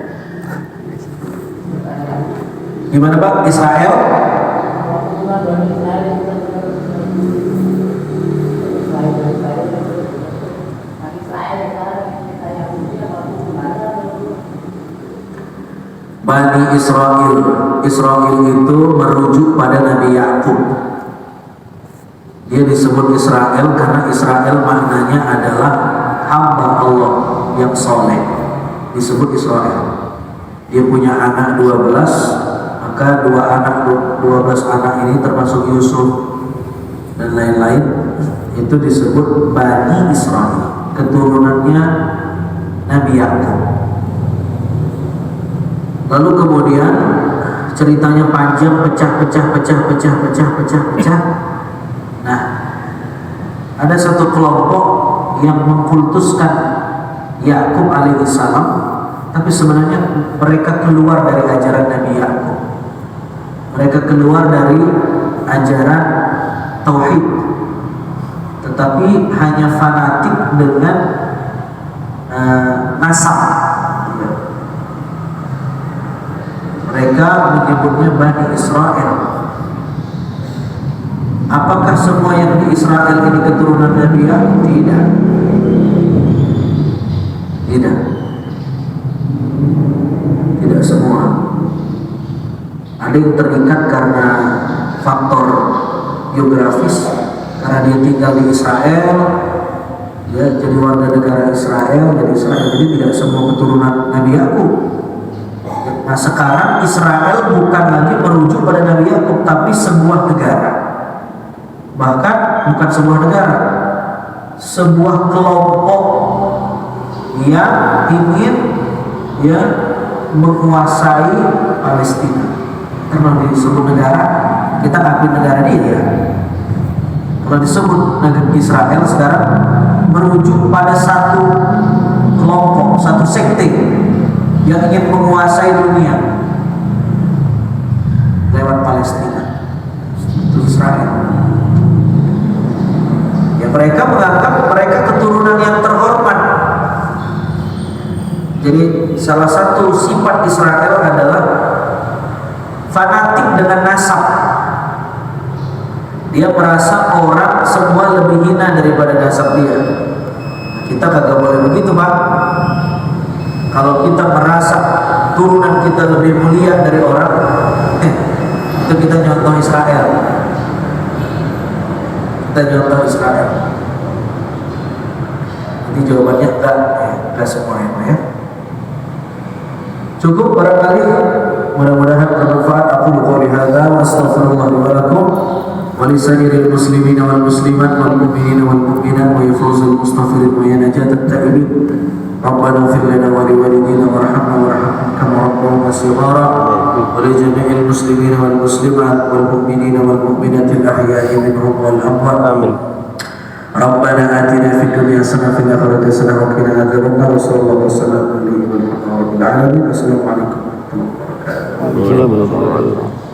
Gimana Pak? Israel? Keturunan Bani Israel itu kan. Bani Israel. Israel itu merujuk pada Nabi Yakub. Dia disebut Israel karena Israel maknanya adalah hamba Allah yang soleh. Disebut Israel. Dia punya anak 12, maka 12 anak ini termasuk Yusuf dan lain-lain, itu disebut Bani Israel, keturunannya Nabi Yakub. Lalu kemudian ceritanya panjang, pecah. Nah, ada satu kelompok yang mengkultuskan Yakub alaihissalam, tapi sebenarnya mereka keluar dari ajaran Nabi Yakub. Mereka keluar dari ajaran tauhid, tetapi hanya fanatik dengan nasab. Mereka menyebutnya Bani Israel. Apakah semua yang di Israel ini keturunan Nabi Yakub? Tidak. Tidak semua. Ada yang terikat karena faktor geografis, karena dia tinggal di Israel, ya jadi warga negara Israel, jadi tidak semua keturunan Nabi Yakub. Nah sekarang Israel bukan lagi merujuk pada Nabi Yakub, tapi sebuah negara. Bahkan bukan sebuah negara, sebuah kelompok yang ingin ya menguasai Palestina. Karena disebut negara, kita akui negara dia. Kalau disebut negara Israel sekarang merujuk pada satu kelompok, satu sekte yang ingin menguasai dunia lewat Palestina, itu Israel. Ya mereka menganggap mereka keturunan yang terhormat. Jadi salah satu sifat Israel adalah fanatik dengan nasab. Dia merasa orang semua lebih hina daripada nasab dia. Kita kagak boleh begitu, Pak. Kalau kita merasa turunan kita lebih mulia dari orang, itu kita nyontoh Israel. Kita nyontoh Israel. Jadi jawabannya enggak semuanya, ya. Cukup barangkali, mudah-mudahan bermanfaat. Aku qouli hadza wa astaghfirullah li wa lakum wa li sa'iril muslimin wal muslimat wal mu'minin wal mu'minat wa yafuzul mustaghfirin wa yanajat at-ta'ibin. Rabbana ighfir lana wa li walidina warhamna warhamhum kama rabbawna shighara wa li jami'il muslimin wal muslimat wal mu'minin wal mu'minat al-ahya'i minhum wal amwat. Amin. Rabbana atina fid dunya hasanah wa fil akhirati hasanah wa qina adzabannar. Wassallallahu wasallam ala nabiyyina Muhammadin wa ala alihi wasallam. Assalamualaikum warahmatullahi wabarakatuh.